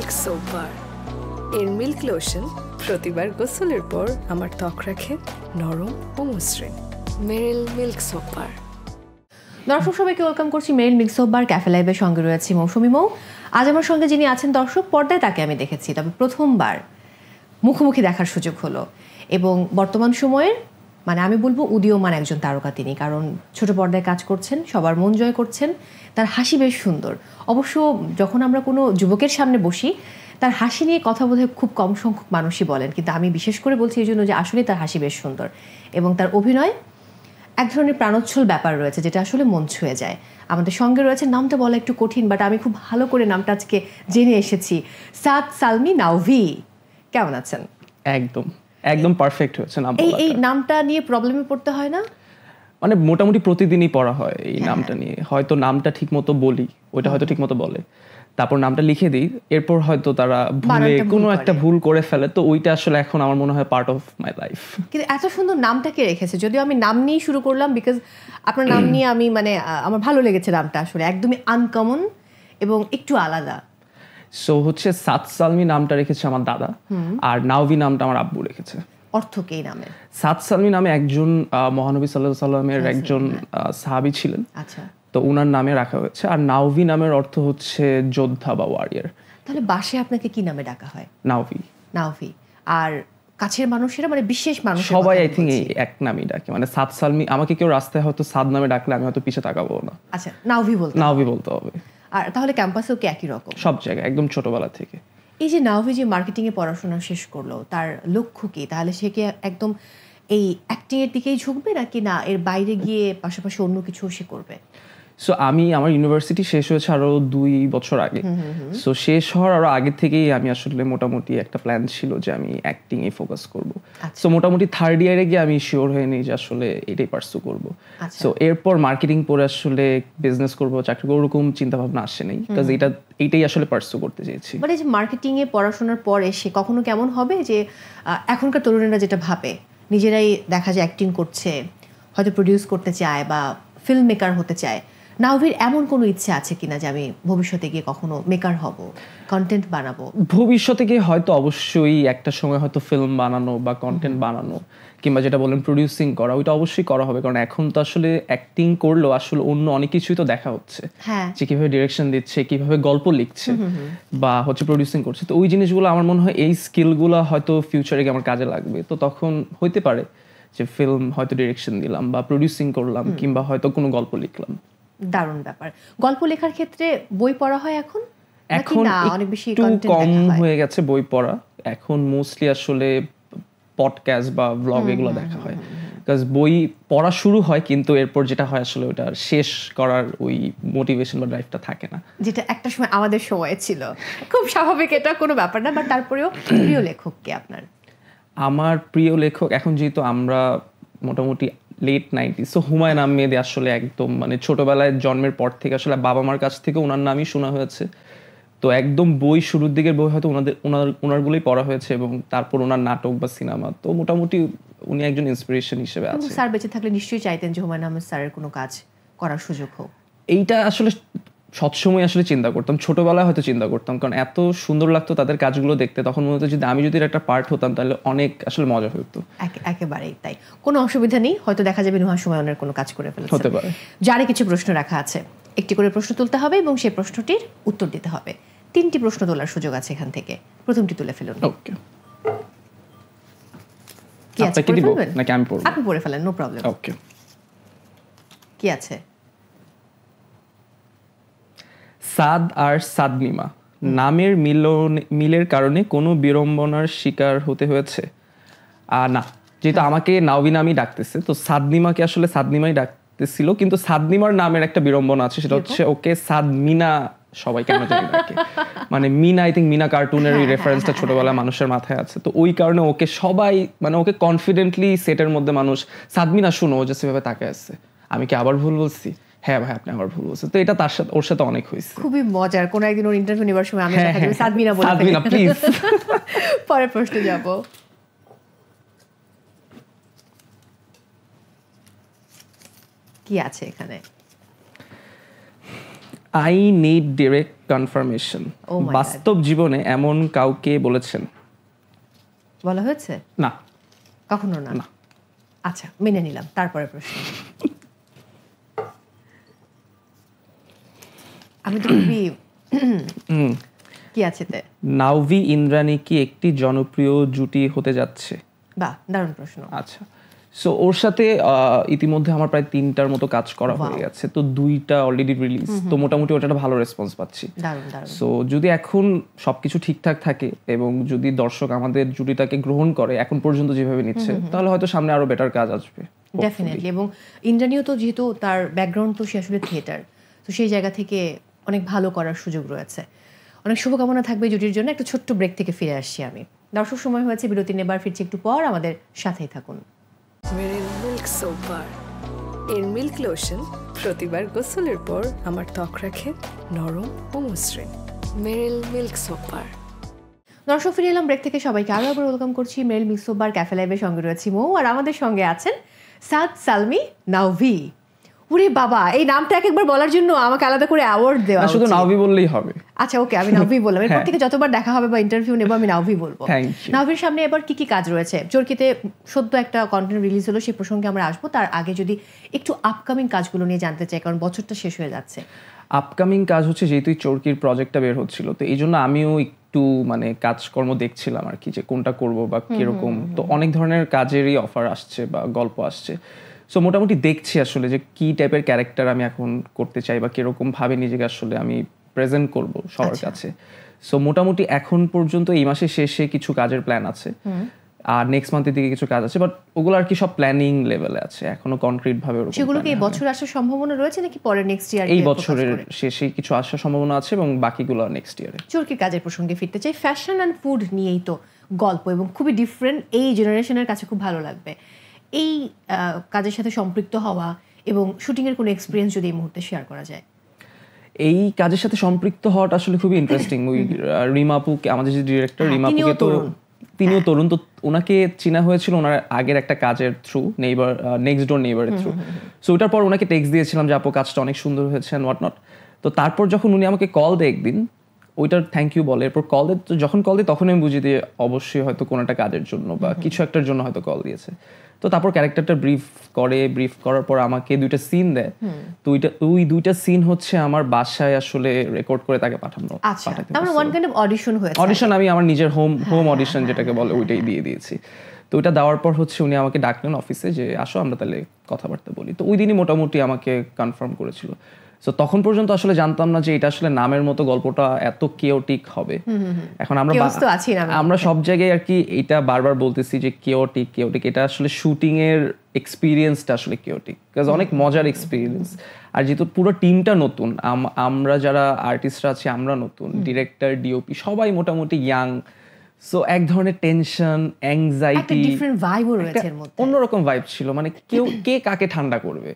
Milk soap bar. এর milk lotion প্রতিবার গোসলের পর আমার ত্বক রাখে নরম ও মসৃণ। মেরিল মিল্ক সোপ বার। দর্শক সবাইকে ওয়েলকাম করছি মেরিল মিল্ক সোপ বার ক্যাফে লাইভের সঙ্গে রয়েছে মৌসুমী মৌ। আজ আমার সঙ্গে যিনি আছেন দর্শক, পর্দায় তাকে আমি দেখেছি, তবে প্রথমবার মুখোমুখি দেখার সুযোগ হলো এবং বর্তমান সময়ের আমি বলবো উদীয়মান একজন তারকা তিনি, কারণ ছোট পর্দায় কাজ করছেন, সবার মন জয় করছেন, তার হাসি বেশ সুন্দর। অবশ্য যখন আমরা কোনো যুবকের সামনে বসি তার হাসি নিয়ে কথা বোধহয় খুব কম সংখ্যক মানুষই বলেন, কিন্তু আমি বিশেষ করে বলছি এই জন্য যে আসলে তার হাসি বেশ সুন্দর এবং তার অভিনয় এক ধরনের প্রাণোচ্ছল ব্যাপার রয়েছে যেটা আসলে মন ছুঁয়ে যায়। আমাদের সঙ্গে রয়েছে, নামটা বলা একটু কঠিন, বাট আমি খুব ভালো করে নামটা আজকে জেনে এসেছি, সাদ সালমি নাওভি। কেমন আছেন? একদম পারফেক্ট হয়েছে নাম। এই নামটা নিয়ে প্রবলেমে পড়তে হয় না? মোটামুটি প্রতিদিনই পড়া হয় এই নামটা নিয়ে। হয়তো নামটা ঠিকমতো বলি, ওইটা হয়তো ঠিকমতো বলে, তারপর নামটা লিখে দিই, এরপর হয়তো তারা ভুলে কোনো একটা ভুল করে ফেলে, তো ওইটা আসলে এখন আমার মনে হয় পার্ট অফ মাই লাইফ। কিন্তু এত সুন্দর নামটা কে রেখেছে? যদিও আমি নাম নিয়ে শুরু করলাম, বিকজ আপনার নাম নিয়ে আমি আমার ভালো লেগেছে নামটা, আসলে একদমই আনকমন এবং একটু আলাদা। সো হচ্ছে সাদ সালমি নামটা রেখেছে আমার দাদা, আর নাওভি নামটা আমার আব্বু রেখেছে। অর্থ কি এই নামের? সাদ সালমি নামে একজন মহানবী সাল্লাল্লাহু আলাইহি সাল্লামের একজন সাহাবী ছিলেন, আচ্ছা, তো উনার নামে রাখা হয়েছে। আর নাওভি নামের অর্থ হচ্ছে যোদ্ধা বা ওয়ারিয়ার। তাহলে বাসায় আপনাকে কি নামে ডাকা হয়? নাওভি। আর কাছের মানুষেরা বিশেষ মানুষ সবাই আই থিঙ্ক এই এক নামই ডাকে, সাদ সালমি। আমাকে কেউ রাস্তায় হয়তো সাদ নামে ডাকলে আমি হয়তো পিছে তাকাবো না। আচ্ছা, নাওভি বলতে হবে। আর তাহলে ক্যাম্পাসেও কি একই রকম? সব জায়গায় একদম ছোটবেলা থেকে। এই যে নাওভি যে মার্কেটিং এ পড়াশোনা শেষ করলো, তার লক্ষ্য কি? তাহলে সে কি একদম এই অ্যাক্টিং এর দিকেই ঝুঁকবে, নাকি না এর বাইরে গিয়ে পাশাপাশি অন্য কিছু সে করবে? সো আমার ইউনিভার্সিটি শেষ হয়েছে আরো 2 বছর আগে। সো শেষ হওয়ার আরো আগে থেকেই আমি আসলে মোটামুটি একটা প্ল্যান ছিল যে আমি অ্যাক্টিং এ ফোকাস করব। সো মোটামুটি থার্ড ইয়ারে গিয়ে আমি শিওর হয়ে নিই যে আসলে এটাই পার্সু করব। সো এরপর মার্কেটিং পরে আসলে বিজনেস করব, চাকরি করব, ওরকম চিন্তা ভাবনা আসে নাই, কারণ এইটাই আসলে পার্সু করতে চেয়েছি। মানে যে মার্কেটিং এ পড়াশোনার পরে সে কখনো কেমন হবে যে এখনকার তরুণেরা যেটা ভাবে, নিজেরাই দেখা যায় অ্যাক্টিং করছে, হয়তো প্রডিউস করতে চায় বা ফিল্ম মেকার হতে চায়। নাওভির এমন কোনো ইচ্ছে আছে কিনা যে আমি ভবিষ্যতে গিয়ে কখনো মেকার হব, কন্টেন্ট বানাবো? ভবিষ্যতে গিয়ে হয়তো অবশ্যই একটা সময় হয়তো ফিল্ম বানানো বা কন্টেন্ট বানানো, কিংবা যেটা বলেন প্রডিউসিং করা, ওইটা অবশ্যই করা হবে। কারণ এখন তো আসলে অ্যাক্টিং করলেও আসলে অন্য অনেক কিছুই তো দেখা হচ্ছে, যে কিভাবে ডিরেকশন দিচ্ছে, কিভাবে গল্প লিখছে বা হচ্ছে প্রডিউসিং করছে। তো ওই জিনিসগুলো আমার মনে হয় এই স্কিলগুলো হয়তো ফিউচারে গিয়ে আমার কাজে লাগবে। তো তখন হইতে পারে যে ফিল্ম হয়তো ডিরেকশন দিলাম বা প্রডিউসিং করলাম, কিংবা হয়তো কোনো গল্প লিখলাম। দারুণ ব্যাপার। গল্প লেখার ক্ষেত্রে বই পড়া হয় এখন অনেক বেশি কম হয়ে গেছে বই পড়া। এখন মোস্টলি আসলে পডকাস্ট বা ব্লগ এগুলো দেখা হয়। বিকজ বই পড়া শুরু হয়, কিন্তু এরপর যেটা হয় আসলে ওটা শেষ করার ওই মোটিভেশন বা ড্রাইভটা থাকে না, যেটা একটা সময় আমাদের সময়ে ছিল। খুব স্বাভাবিক, এটা কোনো ব্যাপার না। বাট তারপরেও প্রিয় লেখক কে আপনার? আমার প্রিয় লেখক এখন যেহেতু আমরা মোটামুটি late 90s, so Humayun Ahmed আসলে একদম ছোটবেলায় জন্মের পর থেকে আসলে বাবা মার কাছ থেকে ওনার নামই শোনা হয়েছে। তো একদম বই শুরুর দিকের বই হয়তো ওনারগুলোই পড়া হয়েছে, এবং তারপর ওনার নাটক বা সিনেমা। তো মোটামুটি উনি একজন ইন্সপিরেশন হিসেবে আছে। স্যার বেঁচে থাকলে নিশ্চয়ই চাইতেন যে হুমায়ুন আহমেদ স্যারের কোনো কাজ করার সুযোগ হোক। এইটা আসলে সবসময় আসলে চিন্তা করতাম, ছোটবেলায় হয়তো চিন্তা করতাম, কারণ এত সুন্দর লাগতো তাদের কাজগুলো দেখতে। তখন মনে হতো যদি আমি একটা পার্ট হতাম তাহলে অনেক আসলে মজা হতো। একেবারেই তাই, কোনো অসুবিধা নেই। হয়তো দেখা যাবে নুহা সুমায়নের কোনো কাজ করে ফেলেছে, হতে পারে। যারে কিছু প্রশ্ন রাখা আছে, একটি করে প্রশ্ন তুলতে হবে এবং সেই প্রশ্নটির উত্তর দিতে হবে। 3টি প্রশ্ন তোলার সুযোগ আছে এখান থেকে। প্রথমটি তুলে ফেলুন। ওকে, কি আছে কি দিব নাকি আমি পড়ব? আপনি পড়ে ফেলেন, নো প্রবলেম। ওকে, কি আছে? সাদ আর সাদনিমা নামের মিলের কারণে কোনো বিড়ম্বনার শিকার হতে হয়েছে? না, যেহেতু আমাকে নাওভি নামই ডাকতেছে, তো সাদনিমাকে আসলে সাদনিমাই ডাকতেছিল, কিন্তু সাদনিমার নামের একটা বিড়ম্বনা আছে, সেটা হচ্ছে ওকে সাদমিনা সবাই কেন জানি ডাকে। মিনা, আই থিঙ্ক মিনা কার্টুনের ওই রেফারেন্সটা ছোটবেলায় মানুষের মাথায় আছে। তো ওই কারণে ওকে সবাই ওকে কনফিডেন্টলি সেটের মধ্যে মানুষ সাদমিনা শুনো যে সেভাবে তাকায় আছে। আমি কি আবার ভুল বলছি? হ্যাঁ ভাই, আপনি আবার ভুল বলছেন। তো এটা ওর সাথে অনেক হয়েছে। খুবই মজার। কোন একদিন ওর ইন্টারভিউ নেবার সময় আমি সাদমিনা বলে সাদমিনা প্লিজ। পরের প্রশ্নে যাব। কি আছে এখানে? I need direct confirmation. Oh my বাস্তব জীবনে এমন কাউকে বলেছেন? বলা হয়েছে? না। কখনো না? না। আচ্ছা, মেনে নিলাম। তারপরে প্রশ্ন। আমি তো খুবই কি আছে তে? নাওভি ইন্দ্রাণী কি একটি জনপ্রিয় জুটি হতে যাচ্ছে? বাহ, দারুণ প্রশ্ন। আচ্ছা, সো ওর সাথে ইতিমধ্যে আমার প্রায় 3টার মতো কাজ করা হয়ে গেছে, তো 2টা অলরেডি রিলিজ, তো মোটামুটি ওটা ভালো রেসপন্স পাচ্ছি। দারুণ দারুণ। সো যদি এখন সবকিছু ঠিকঠাক থাকে এবং যদি দর্শক আমাদের জুটিটাকে গ্রহণ করে এখন পর্যন্ত যেভাবে নিচ্ছে, তাহলে হয়তো সামনে আরো বেটার কাজ আসবে ডেফিনেটলি। এবং ইন্দ্রাণীও তো যেহেতু তার ব্যাকগ্রাউন্ড তো সে আসলে থিয়েটার, তো সেই জায়গা থেকে অনেক ভালো করার সুযোগ রয়েছে। অনেক শুভকামনা থাকবে জুটির জন্য। একটা ছোট্ট ব্রেক থেকে ফিরে আসছি আমি। দর্শক, সময় হয়েছে বিরতি নেবার, ফিরছি একটু পর, আমাদের সাথেই থাকুন। মেরিল মিল্ক সোপ বার, এর মিল্ক লোশন প্রতিবার গোসলের পর আমার ত্বক রাখে নরম ও মসৃণ। মেরিল মিল্ক সোপ বার। দর্শক, ফিরে এলাম ব্রেক থেকে। সবাইকে আরও একবার ওয়েলকাম করছি। মেরিল মিল্ক সোপ বার ক্যাফে লাইভের সঙ্গে রয়েছি মৌ, আর আমাদের সঙ্গে আছেন সাদ, সালমি, নাওভি। ওরে বাবা, এই নামটা একবার বলার জন্য আমাকে আলাদা করে অ্যাওয়ার্ড দেওয়া শুধু উচিত। নাওভি বললেই হবে। আচ্ছা, ওকে, আমি নাওভি বললাম। এরপর থেকে যতবার দেখা হবে বা ইন্টারভিউ নেবো আমি নাওভি বলবো। নাওভির সামনে এবার কি কি কাজ রয়েছে? চরকিতে সদ্য একটা কন্টেন্ট রিলিজ হলো, সেই প্রসঙ্গে আমরা আসবো। তার আগে যদি একটু আপকামিং কাজগুলো নিয়ে জানতে চাই, কারণ বছরটা শেষ হয়ে যাচ্ছে। আপকামিং কাজ হচ্ছে, যেহেতু চরকির প্রজেক্টটা বের হচ্ছিল, তো এই জন্য আমিও একটু মানে কাজকর্ম দেখছিলাম আর কি, যে কোনটা করব বা কিরকম। তো অনেক ধরনের কাজেরই অফার আসছে বা গল্প আসছে। সো মোটামুটি দেখছি আসলে যে কি টাইপের ক্যারেক্টার আমি এখন করতে চাই বা কিরকম ভাবে নিজেকে আসলে আমি প্রেজেন্ট করব সবার কাছে। সো মোটামুটি এখন পর্যন্ত এই মাসের শেষে কিছু কাজের প্ল্যান আছে, আর নেক্সট মান্থের দিকে কিছু কাজ আছে, বাট ওগুলো আর কি সব প্ল্যানিং লেভেলে আছে, এখনো কনক্রিট ভাবে ওরকম। সেগুলো কি এই বছর আসার সম্ভাবনা রয়েছে নাকি পরে নেক্সট ইয়ার? এই বছরের শেষে কিছু আসার সম্ভাবনা আছে এবং বাকিগুলো নেক্সট ইয়ারে। চরকির কাজের প্রসঙ্গে ফিরতে চাই। ফ্যাশন অ্যান্ড ফুড নিয়েই তো গল্প, এবং খুবই ডিফারেন্ট, এই জেনারেশনের কাছে খুব ভালো লাগবে। এই কাজের সাথে সম্পৃক্ত হওয়া এবং শুটিংয়ের কোনো এক্সপিরিয়েন্স যদি এই মুহূর্তে শেয়ার করা যায়। এই কাজের সাথে সম্পৃক্ত হওয়াটা আসলে খুবই ইন্টারেস্টিং। ওই রিমাপু, আমাদের যে ডিরেক্টর রিমাপুকে, তো তিনিও তরুণ, তো ওনাকে চেনা হয়েছিল ওনার আগের একটা কাজের থ্রু, নেইবার, নেক্সট ডোর নেইবারের থ্রু। সো ওটার পর ওনাকে টেক্সট দিয়েছিলাম যে আপু কাজটা অনেক সুন্দর হয়েছে অ্যান্ড হোয়াট নট। তো তারপর যখন উনি আমাকে কল দেয় একদিন, ওইটার থ্যাংক ইউ বলে, এরপর কল দেয়, যখন কল দেয় তখন আমি বুঝি দিয়ে অবশ্যই হয়তো কোনো একটা কাজের জন্য বা কিছু একটার জন্য হয়তো কল দিয়েছে। তো তারপর ক্যারেক্টারটা ব্রিফ করার পর আমাকে 2টা সিন দেয়। তো ওই 2টা সিন হচ্ছে আমার বাসায় আসলে রেকর্ড করে তাকে পাঠানো। আচ্ছা, তাহলে ওয়ান কাইন্ড অফ অডিশন হয়েছে। অডিশন আমি আমার নিজের হোম অডিশন যেটাকে বলে ওইটাই দিয়ে দিয়েছি। তো ওইটা দেওয়ার পর হচ্ছে উনি আমাকে ডাকলেন অফিসে যে আসো আমরা তাহলে কথাবার্তা বলি। তো ওই দিনই মোটামুটি আমাকে কনফার্ম করেছিল। সো তখন পর্যন্ত আসলে জানতাম না যে এটা আসলে নামের মতো গল্পটা এত কেওটিক হবে। এখন আমরা সব জায়গায় আর কি এটা বারবার বলতেছি যে কেওটিক, এটা আসলে শুটিং এর এক্সপিরিয়েন্সটা আসলে কেওটিক, বিকজ অনেক মজার এক্সপিরিয়েন্স। আর যেহেতু পুরো টিমটা নতুন, আমরা যারা আর্টিস্টরা আছি আমরা নতুন, ডিরেক্টর, ডিওপি সবাই মোটামুটি ইয়াং। সো এক ধরনের টেনশন, অ্যাংজাইটি, অন্যরকম ভাইব ছিল। মানে কে কাকে ঠান্ডা করবে,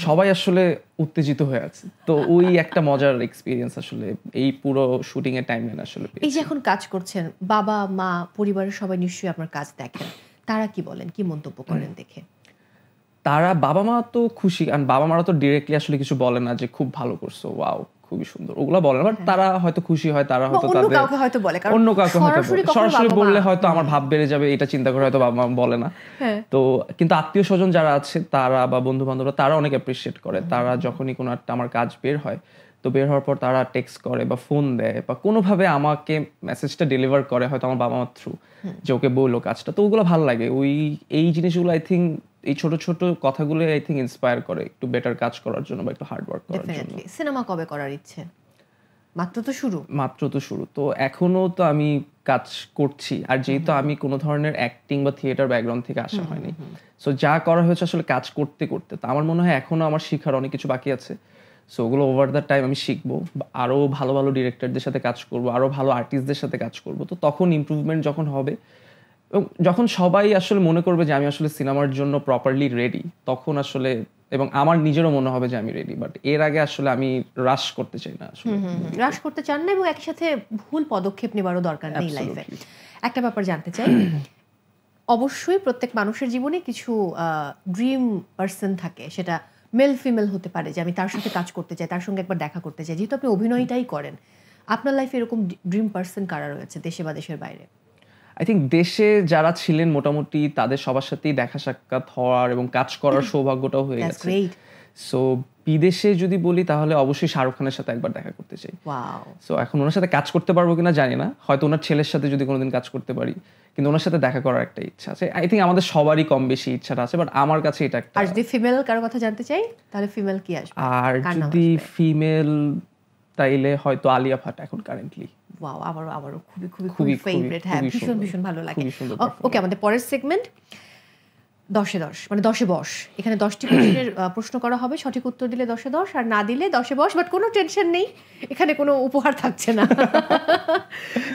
সবাই আসলে উত্তেজিত হয়ে আছে। তো ওই একটা মজার এক্সপিরিয়েন্স আসলে এই পুরো শুটিং এর টাইমলাইন আসলে। এই যে এখন কাজ করছেন, বাবা মা পরিবারের সবাই নিশ্চয়ই আপনার কাজ দেখেন, তারা কি বলেন, কি মন্তব্য করেন দেখে? তারা, বাবা মা তো খুশি, কারণ বাবা মারা তো ডিরেক্টলি আসলে কিছু বলে না যে খুব ভালো করছো, ওয়াও খুবই সুন্দর, ওগুলো বলে না। বাট তারা হয়তো খুশি হয়, তারা হয়তো তাদের অন্য কাউকে হয়তো বলে, সরাসরি বললে হয়তো আমার ভাব বেড়ে যাবে, এটা চিন্তা করে হয়তো বাবা মা বলে না। তো কিন্তু আত্মীয় স্বজন যারা আছে তারা বা বন্ধু বান্ধবরা তারা অনেক অ্যাপ্রিসিয়েট করে। তারা যখনই কোনো একটা আমার কাজ বের হয়, তো বের হওয়ার পর তারা টেক্সট করে বা ফোন দেয় বা কোনোভাবে আমাকে মেসেজটা ডেলিভার করে, হয়তো আমার বাবা মার থ্রু, যে ওকে বললো কাজটা। তো ওগুলো ভালো লাগে। এই জিনিসগুলো আই থিঙ্ক, এই ছোট ছোট কথাগুলো আই থিঙ্ক ইন্সপায়ার করে একটু বেটার কাজ করার জন্য বা একটু হার্ড ওয়ার্ক করার জন্য। সিনেমা কবে করার ইচ্ছে? মাত্র তো শুরু। তো এখনো তো আমি কাজ করছি। আর যেহেতু আমি কোনো ধরনের অ্যাক্টিং বা থিয়েটার ব্যাকগ্রাউন্ড থেকে আসা হয়নি, সো যা করা হয়েছে আসলে কাজ করতে করতে, তো আমার মনে হয় এখনো আমার শেখার অনেক কিছু বাকি আছে। সো ওগুলো ওভার দ্য টাইম আমি শিখবো, আরও ভালো ভালো ডিরেক্টরদের সাথে কাজ করবো, আরও ভালো আর্টিস্টদের সাথে কাজ করবো। তো তখন ইমপ্রুভমেন্ট যখন হবে এবং যখন সবাই আসলে মনে করবে যে আমি আসলে সিনেমার জন্য প্রপারলি রেডি, তখন আসলে, এবং আমার নিজেরও মনে হবে যে আমি রেডি। বাট এর আগে আসলে আমি রাশ করতে চাই না, আসলে রাশ করতে চান না, এবং একসাথে ভুল পদক্ষেপ নেবারও দরকার নেই লাইফে। একটা ব্যাপার জানতে চাই, অবশ্যই প্রত্যেক মানুষের জীবনে কিছু ড্রিম পার্সন থাকে, সেটা মেল ফিমেল হতে পারে, যে আমি তার সাথে কাজ করতে চাই, তার সঙ্গে একবার দেখা করতে চাই, যেহেতু আপনি অভিনয়টাই করেন, আপনার লাইফে এরকম ড্রিম পার্সন কারা রয়েছে দেশে বা দেশের বাইরে? আই থিঙ্ক দেশে যারা ছিলেন মোটামুটি তাদের সবার সাথেই দেখা সাক্ষাৎ হওয়ার এবং কাজ করার সৌভাগ্যটাও হয়ে That's গেছে। great. সো বিদেশে যদি বলি তাহলে অবশ্যই শাহরুখ খানের সাথে একবার দেখা করতে চাই। ওয়াও, সো এখন ওনার সাথে কাজ করতে পারবো কিনা জানি না, হয়তো ওনার ছেলের সাথে যদি কোনোদিন কাজ করতে পারি, কিন্তু ওনার সাথে দেখা করার একটা ইচ্ছা আছে। আই থিঙ্ক আমাদের সবারই কম বেশি ইচ্ছাটা আছে, বাট আমার কাছে এটা একটা। আর যদি ফিমেল কারো কথা জানতে চাই তাহলে ফিমেল কি আসবে? আর কার নাম যদি আসবে? ফিমেল তাইলে হয়তো আলিয়া ভাট এখন কারেন্টলি। ওয়াও, আবারও খুবই খুবই খুবই খুবই, ফেভারিট। হ্যাঁ, খুবই ভীষণ সুন্দর, ভীষণ ভালো লাগে। খুবই সুন্দর ওকে, আমাদের পরের সেগমেন্ট 10-এ 10, মানে 10-এ বস। এখানে 10টি প্রশ্নের প্রশ্ন করা হবে, সঠিক উত্তর দিলে 10-এ 10, আর না দিলে 10-এ বস। বাট কোনো টেনশন নেই, এখানে কোনো উপহার থাকছে না।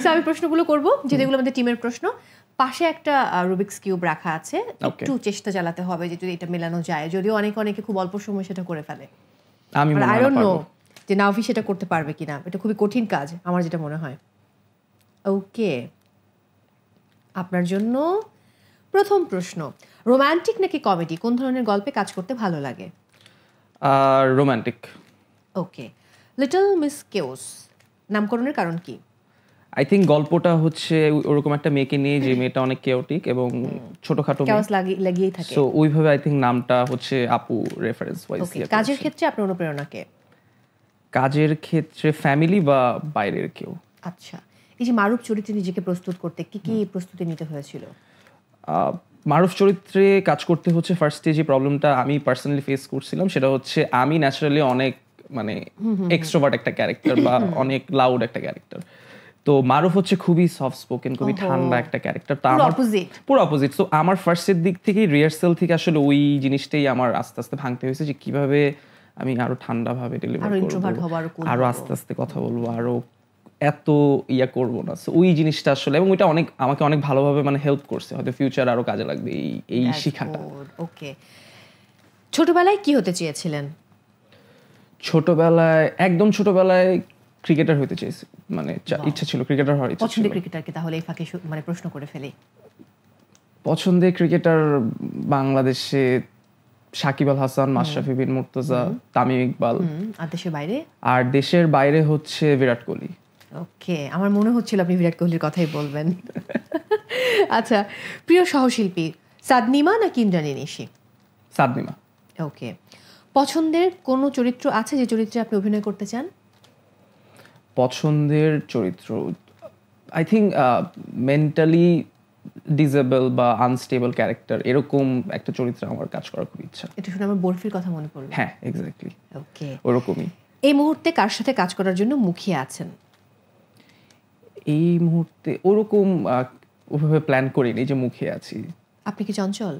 সো আমি প্রশ্নগুলো করব, যেগুলো আমাদের টিমের প্রশ্ন। পাশে একটা রুবিক্স কিউব রাখা আছে, একটু চেষ্টা চালাতে হবে যে যদি এটা মেলানো যায়, যদিও অনেকে খুব অল্প সময় সেটা করে ফেলে। আমি মনে আই হয় না ডোন্ট নো পারবো। যে নাভি সেটা করতে পারবে কিনা। এটা খুবই কঠিন কাজ আমার যেটা মনে হয়। ওকে, আপনার জন্য প্রথম প্রশ্ন, রোমান্টিক নাকি কমেডি, কোন ধরনের গল্পে কাজ করতে ভালো লাগে? আর রোমান্টিক। ওকে, লিটল মিস কেওস নামকরণের কারণ কি? আই থিঙ্ক গল্পটা হচ্ছে ওরকম একটা মেয়েকে নিয়ে, যে মেয়েটা অনেক কেওটিক এবং ছোটখাটো, কেওস লাগিয়েই থাকে। সো ওইভাবে আই থিঙ্ক নামটা হচ্ছে আপু রেফারেন্স ওয়াইজ। ওকে, কাজের ক্ষেত্রে আপনার অনুপ্রেরণা কে? কাজের ক্ষেত্রে ফ্যামিলি বা বাইরের কেউ। আচ্ছা, এই যে মারুফ চরিত্রে নিজেকে প্রস্তুত করতে কি কি প্রস্তুতি নিতে হয়েছিল? মারুফ চরিত্রে কাজ করতে হচ্ছে ফার্স্টে যে প্রবলেমটা আমি পার্সোনালি ফেস করছিলাম সেটা হচ্ছে আমি ন্যাচারালি অনেক মানে এক্সট্রোভার্ট একটা ক্যারেক্টার বা অনেক লাউড একটা ক্যারেক্টার। তো মারুফ হচ্ছে খুবই সফট স্পোকেন, খুবই ঠান্ডা একটা ক্যারেক্টার। তো আমার পুরো অপোজিট। তো আমার ফার্স্টের দিক থেকে রিহার্সাল থেকে আসলে ওই জিনিসটাই আমার আস্তে আস্তে ভাঙতে হয়েছে, যে কিভাবে আমি আরো ঠান্ডাভাবে ডেলিভার করবো, আরো আস্তে আস্তে কথা বলবো, আরো এত ইয়া করবো না। সো ওই জিনিসটা আসলে, এবং ওইটা আমাকে অনেক ভালোভাবে মানে হেল্প করছে, হয়তো ফিউচার আরো কাজে লাগবে এই শিক্ষাটা। ওকে, ছোটবেলায় কি হতে চেয়েছিলেন? একদম ছোটবেলায় ক্রিকেটার হতে চেয়েছি, মানে ইচ্ছা ছিল ক্রিকেটার হওয়ার ইচ্ছা ছিল। পছন্দের ক্রিকেটারকে তাহলে এই ফাঁকে মানে প্রশ্ন করে ফেলি। পছন্দের ক্রিকেটার বাংলাদেশে সাকিব আল হাসান, মাশরাফি বিন মুর্তজা, তামিম ইকবাল। আর দেশের বাইরে? আর দেশের বাইরে হচ্ছে বিরাট কোহলি। ওকে, আমার মনে হচ্ছিল আপনি বিরাট কোহলির কথাই বলবেন। আচ্ছা, প্রিয় সহশিল্পী সাদনিমা নাকি ইন্দ্রাণী নিশি? সাদনিমা। ওকে, পছন্দের কোনো চরিত্র আছে যে চরিত্রে আপনি অভিনয় করতে চান? পছন্দের চরিত্র আই থিঙ্ক মেন্টালি ডিসেবল বা আনস্টেবল ক্যারেক্টার, এরকম একটা চরিত্রে আমার কাজ করার খুব ইচ্ছা। এটা শুনে আমার বরফির কথা মনে পড়লো। হ্যাঁ, এক্স্যাক্টলি ওকে, ওরকমই। এই মুহূর্তে কার সাথে কাজ করার জন্য মুখিয়ে আছেন? এই মুহূর্তে ওরকম ওভাবে প্ল্যান করিনি যে মুখে আছি। আপনি কি চঞ্চল?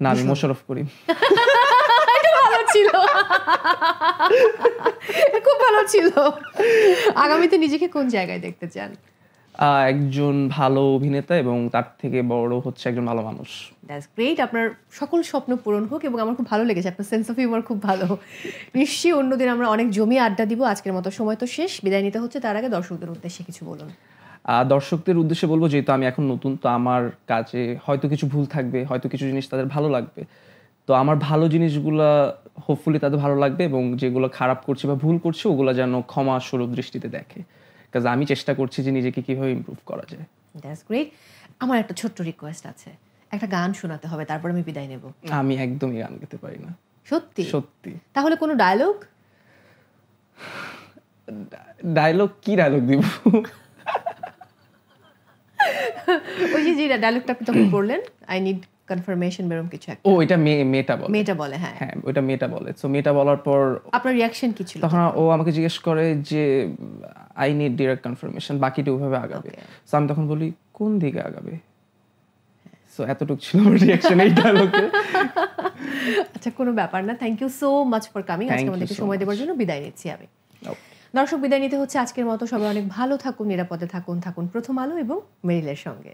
না, আমি মোশাররফ করিম। ভালো ছিল, খুব ভালো ছিল। আগামীতে নিজেকে কোন জায়গায় দেখতে চান? একজন ভালো অভিনেতা এবং তার থেকে বড় হচ্ছে একজন ভালো মানুষ। দ্যাটস গ্রেট, আপনার সকল স্বপ্ন পূরণ হোক। এবং আমার খুব ভালো লেগেছে, আপনার সেন্স অফ হিউমার খুব ভালো। নিশ্চয়ই অন্যদিন আমরা অনেক জমিয়ে আড্ডা দিব। আজকের মতো সময় তো শেষ, বিদায় নিতে হচ্ছে। তার আগে দর্শকদের উদ্দেশ্যে কিছু বলুন। দর্শকদের উদ্দেশ্যে বলবো, যেহেতু আমি এখন নতুন, তো আমার কাজে হয়তো কিছু ভুল থাকবে, হয়তো কিছু জিনিস তাদের ভালো লাগবে। তো আমার ভালো জিনিসগুলা হোপফুলি তাদের ভালো লাগবে, এবং যেগুলো খারাপ করছে বা ভুল করছে ওগুলো যেন ক্ষমা সুলভ দৃষ্টিতে দেখে, কাজ আমি চেষ্টা করছি যে নিজেকে কিভাবে ইমপ্রুভ করা যায়। That's great. আমার একটা ছোট্ট রিকোয়েস্ট আছে, একটা গান শোনাতে হবে, তারপর আমি বিদায় নেব। আমি একদমই গান গাইতে পারি না। সত্যি? সত্যি। তাহলে কোনো ডায়লগ? কি ডায়লগ দিব? ওই যে ডায়লগটা আপনি তখন বললেন, আই নিড কনফার্মেশন, বেরম কিছু একটা। ও, এটা মেয়েটা বলে। হ্যাঁ হ্যাঁ, ওইটা মেয়েটা বলে। সো মেয়েটা বলার পর আপনার রিয়াকশন কি ছিল? তখন ও আমাকে জিজ্ঞেস করে যে আই নিড ডিরেক্ট কনফার্মেশন, বাকিটা ওইভাবে আগাবে। সো আমি তখন বলি কোন দিকে আগাবে? সো এতটুকু ছিল আমার রিয়াকশন এই ডায়লগে। আচ্ছা, কোনো ব্যাপার না। Thank you so much for coming. আজকে আমাদেরকে সময় দেওয়ার জন্য বিদায় নিচ্ছি আমি। দর্শক, বিদায় নিতে হচ্ছে আজকের মতো। সবাই অনেক ভালো থাকুন, নিরাপদে থাকুন প্রথম আলো এবং মেরিলের সঙ্গে।